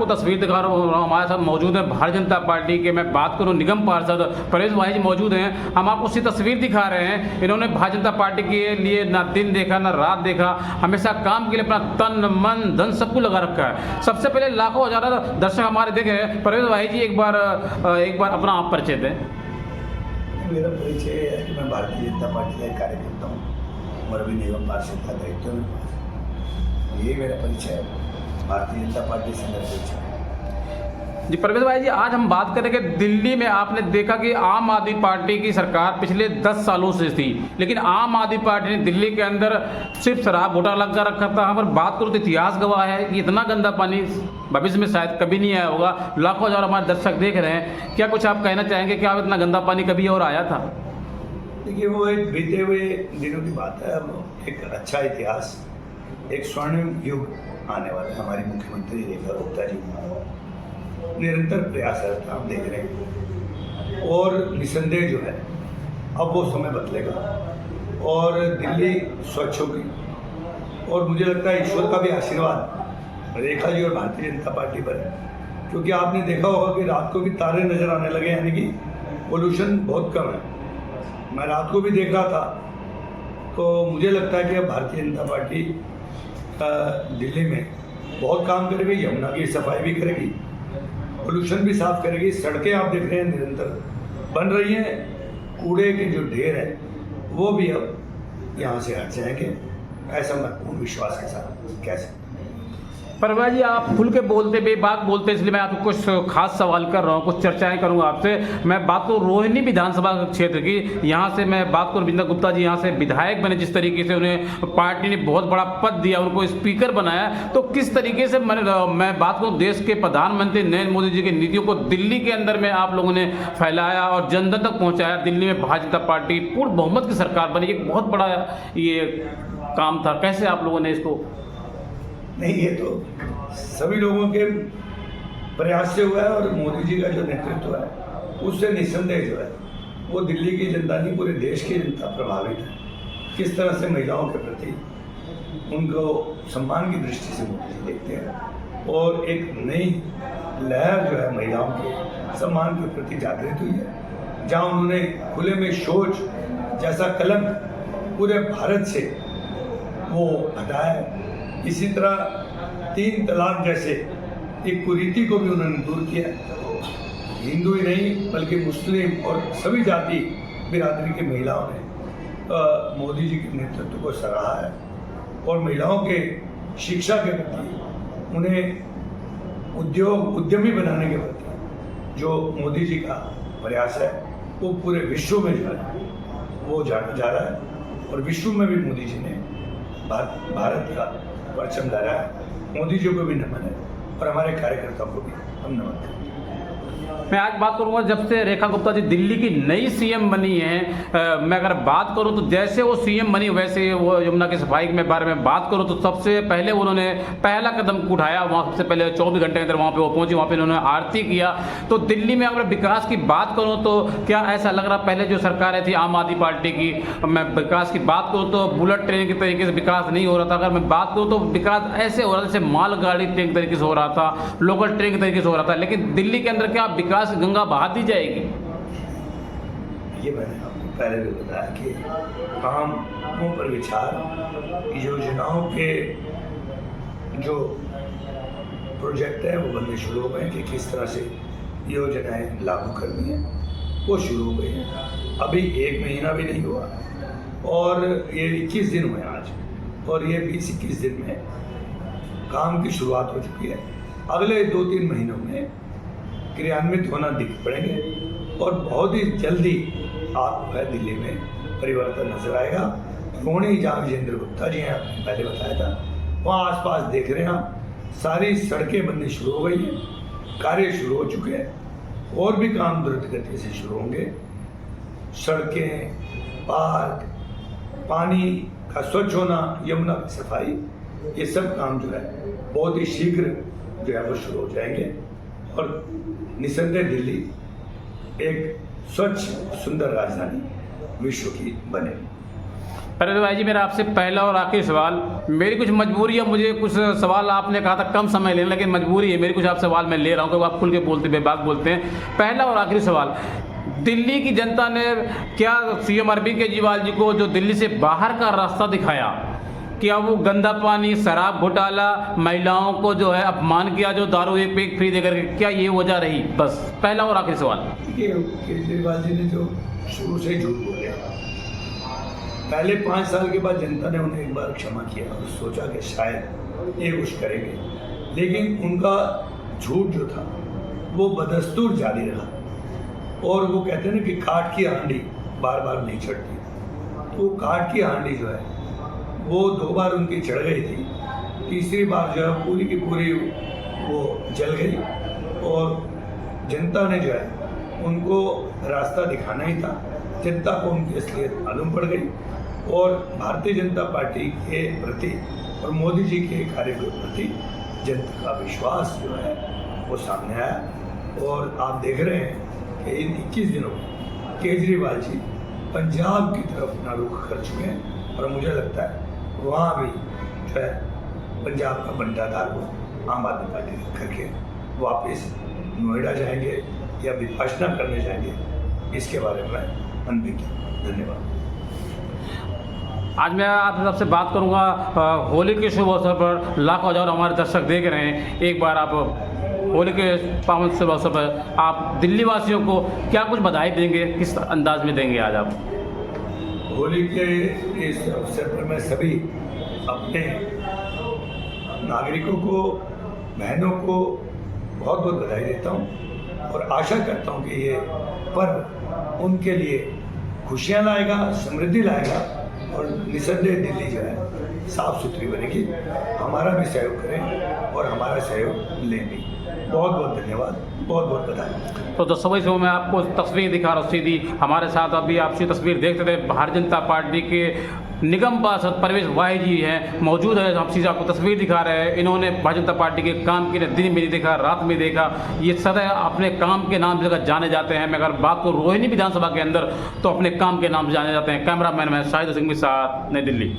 आपको तस्वीर दिखा रहा हूँ, हमारे साथ मौजूद है भारतीय जनता पार्टी के, मैं बात करूँ निगम पार्षद परवेज भाई जी मौजूद हैं। हम आपको उसकी तस्वीर दिखा रहे हैं। इन्होंने भारतीय जनता पार्टी के लिए ना दिन देखा ना रात देखा, हमेशा काम के लिए अपना तन मन धन सब कुछ लगा रखा है। सबसे पहले लाखों हजारों दर्शक हमारे देखे परवेज भाई जी, एक बार अपना आप परिचय दें। मेरा परिचय है कि मैं भारतीय जनता पार्टी का एक कार्यकर्ता हूँ और अभी निगम पार्षद का दायित्व मेरे पास। ये मेरा परिचय है, भारतीय जनता पार्टी से मेरा परिचय है। जी परवेज भाई जी, आज हम बात करेंगे दिल्ली में आपने देखा कि आम आदमी पार्टी की सरकार पिछले 10 सालों से थी, लेकिन आम आदमी पार्टी ने दिल्ली के अंदर सिर्फ शराब घोटाला लगा रखा था। हम बात करूँ तो इतिहास गवाह है कि इतना गंदा पानी भविष्य में शायद कभी नहीं आया होगा। लाखों हजारों हमारे दर्शक देख रहे हैं, क्या कुछ आप कहना चाहेंगे कि आप इतना गंदा पानी कभी और आया था? देखिए, वो एक बीते हुए दिनों की बात है। अब एक अच्छा इतिहास, एक स्वर्णिम युग आने वाला है। हमारी मुख्यमंत्री रेखा गुप्ता जी निरंतर प्रयासरत आप देख रहे हैं, और निसंदेह जो है अब वो समय बदलेगा और दिल्ली स्वच्छ होगी। और मुझे लगता है ईश्वर का भी आशीर्वाद रेखा जी और भारतीय जनता पार्टी पर है, क्योंकि आपने देखा होगा कि रात को भी तारे नजर आने लगे, यानी कि पोल्यूशन बहुत कम है। मैं रात को भी देख रहा था, तो मुझे लगता है कि अब भारतीय जनता पार्टी दिल्ली में बहुत काम करेगी। यमुना की सफाई भी करेगी, पोल्यूशन भी साफ करेगी। सड़कें आप देख रहे हैं निरंतर बन रही हैं, कूड़े के जो ढेर है वो भी अब यहाँ से हट जाएंगे, ऐसा मैं पूर्ण विश्वास के साथ कह सकता हूँ। परवेज जी, आप खुल के बोलते बेबाक बोलते, इसलिए मैं आपको कुछ खास सवाल कर रहा हूँ, कुछ चर्चाएं करूँगा आपसे। मैं बात करूँ रोहिणी विधानसभा क्षेत्र की, यहाँ से मैं बात करूँ बिंदा गुप्ता जी यहाँ से विधायक बने, जिस तरीके से उन्हें पार्टी ने बहुत बड़ा पद दिया, उनको स्पीकर बनाया, तो किस तरीके से मैं बात करूँ देश के प्रधानमंत्री नरेंद्र मोदी जी की नीतियों को दिल्ली के अंदर में आप लोगों ने फैलाया और जन जन तक पहुँचाया। दिल्ली में भारतीय जनता पार्टी पूर्ण बहुमत की सरकार बनी, एक बहुत बड़ा ये काम था। कैसे आप लोगों ने इसको? नहीं, ये तो सभी लोगों के प्रयास से हुआ है, और मोदी जी का जो नेतृत्व है उससे निस्संदेह जो है वो दिल्ली की जनता नहीं, पूरे देश की जनता प्रभावित है। किस तरह से महिलाओं के प्रति उनको सम्मान की दृष्टि से मोदी जी देखते हैं, और एक नई लहर जो है महिलाओं के सम्मान के प्रति जागृत हुई है, जहाँ उन्होंने खुले में शौच जैसा कलंक पूरे भारत से वो हटाया है। इसी तरह 3 तलाक जैसे एक कुरीति को भी उन्होंने दूर किया। हिंदू ही नहीं बल्कि मुस्लिम और सभी जाति बिरादरी की महिलाओं ने मोदी जी के नेतृत्व को सराहा है, और महिलाओं के शिक्षा के प्रति, उन्हें उद्यमी बनाने के प्रति जो मोदी जी का प्रयास है वो पूरे विश्व में जो है वो जाना जा रहा है, और विश्व में भी मोदी जी ने भारत का परचम लहरा है। मोदी जी को भी नमन है, और हमारे कार्यकर्ताओं को भी हम नमन करते हैं। मैं आज बात करूंगा जब से रेखा गुप्ता जी दिल्ली की नई सीएम बनी है। मैं अगर बात करूं तो जैसे वो सीएम बनी वैसे वो यमुना की सफाई के बारे में बात करूं तो सबसे पहले उन्होंने पहला कदम उठाया। वहाँ सबसे पहले 24 घंटे के अंदर वहाँ पे वो पहुंची, वहाँ पे उन्होंने आरती किया। तो दिल्ली में अगर विकास की बात करूँ तो क्या ऐसा लग रहा, पहले जो सरकारें थी आम आदमी पार्टी की, मैं विकास की बात करूँ तो बुलेट ट्रेन के तरीके से विकास नहीं हो रहा था। अगर मैं बात करूँ तो विकास ऐसे हो रहा था जैसे मालगाड़ी ट्रेन के तरीके से हो रहा था, लोकल ट्रेन के तरीके से हो रहा था। लेकिन दिल्ली के अंदर क्या विकास गंगा बहा दी जाएगी? ये मैंने आपको पहले भी बताया कि कामों पर विचार, योजनाओं के जो प्रोजेक्ट हैं वो बनने शुरू हो गए कि किस तरह से योजनाएं लागू करनी है, वो शुरू हो गई हैं। अभी 1 महीना भी नहीं हुआ, और ये 21 दिन हुए आज, और ये 20-21 दिन में काम की शुरुआत हो चुकी है। अगले 2-3 महीनों में क्रियान्वित होना दिख पड़ेंगे, और बहुत ही जल्दी आपको है दिल्ली में परिवर्तन नजर आएगा। रोहिणी जहाँ विजेंद्र गुप्ता जी हैं, आपने पहले बताया था, वहाँ आसपास देख रहे हैं आप, सारी सड़कें बननी शुरू हो गई हैं, कार्य शुरू हो चुके हैं, और भी काम द्रुत गति से शुरू होंगे। सड़कें, पार्क, पानी का स्वच्छ होना, यमुना की सफाई, ये सब काम जो है बहुत ही शीघ्र जो है वो शुरू हो जाएंगे, और निसंदेह दिल्ली एक स्वच्छ सुंदर राजधानी विश्व की बने। परवेज भाई जी, मेरा आपसे पहला और आखिरी सवाल, मेरी कुछ मजबूरी है, मुझे कुछ सवाल आपने कहा था कम समय लेने, लेकिन मजबूरी है मेरी, कुछ आप सवाल मैं ले रहा हूँ क्योंकि आप खुल के बोलते बेबाक बोलते हैं। पहला और आखिरी सवाल, दिल्ली की जनता ने क्या सीएम अरविंद केजरीवाल जी को जो दिल्ली से बाहर का रास्ता दिखाया, क्या वो गंदा पानी, शराब घोटाला, महिलाओं को जो है अपमान किया, जो दारू एक पे एक फ्री देकर के, क्या ये वजह रही? बस पहला और आखिरी सवाल। देखिए, केजरीवाल जी ने जो शुरू से झूठ बोले, पहले 5 साल के बाद जनता ने उन्हें एक बार क्षमा किया और सोचा कि शायद ये कुछ करेंगे, लेकिन उनका झूठ जो था वो बदस्तूर जारी रहा। और वो कहते हैं ना कि काठ की हांडी बार बार नहीं चढ़ती, तो काठ की हांडी जो है वो 2 बार उनकी चढ़ गई थी, तीसरी बार जो है पूरी की पूरी वो जल गई और जनता ने जो है उनको रास्ता दिखाना ही था। जनता को उनकी असलियत मालूम पड़ गई और भारतीय जनता पार्टी के प्रति और मोदी जी के कार्य के प्रति जनता का विश्वास जो है वो सामने आया। और आप देख रहे हैं कि इन 21 दिनों में केजरीवाल जी पंजाब की तरफ अपना रुख कर चुके हैं और मुझे लगता है वहाँ भी जो है पंजाब का बंटाधार को आम आदमी पार्टी करके वापस नोएडा जाएंगे या विभाषणा करने जाएंगे, इसके बारे में अनभिज्ञ। धन्यवाद। आज मैं आप सबसे बात करूंगा होली के शुभ अवसर पर लाखों हजारों हमारे दर्शक देख रहे हैं, एक बार आप होली के पावन शुभ अवसर पर आप दिल्ली वासियों को क्या कुछ बधाई देंगे, किस अंदाज में देंगे आज आप? होली के इस अवसर पर मैं सभी अपने नागरिकों को, बहनों को बहुत बहुत बधाई देता हूँ और आशा करता हूँ कि ये पर्व उनके लिए खुशियाँ लाएगा, समृद्धि लाएगा और निसंदेह दिल्ली जो है साफ सुथरी बनेगी। हमारा भी सहयोग करें और हमारा सहयोग लें भी। बहुत बहुत धन्यवाद, बहुत बहुत बधाई। तो दर्शकों, इसमें मैं आपको तस्वीर दिखा रहा हूँ सीधी, हमारे साथ अभी आपसी तस्वीर देखते थे भारतीय जनता पार्टी के निगम पार्षद परवेज भाई जी हैं, मौजूद है। हम सीधे आपको तस्वीर दिखा रहे हैं। इन्होंने भारतीय जनता पार्टी के काम के दिन में नहीं देखा, रात में देखा, ये सदैव अपने काम के नाम से जाने जाते हैं। मैं अगर बात करूँ रोहिणी विधानसभा के अंदर तो अपने काम के नाम से जाने जाते हैं। कैमरामैन मैं शाहिद सिंह के साथ, नई दिल्ली।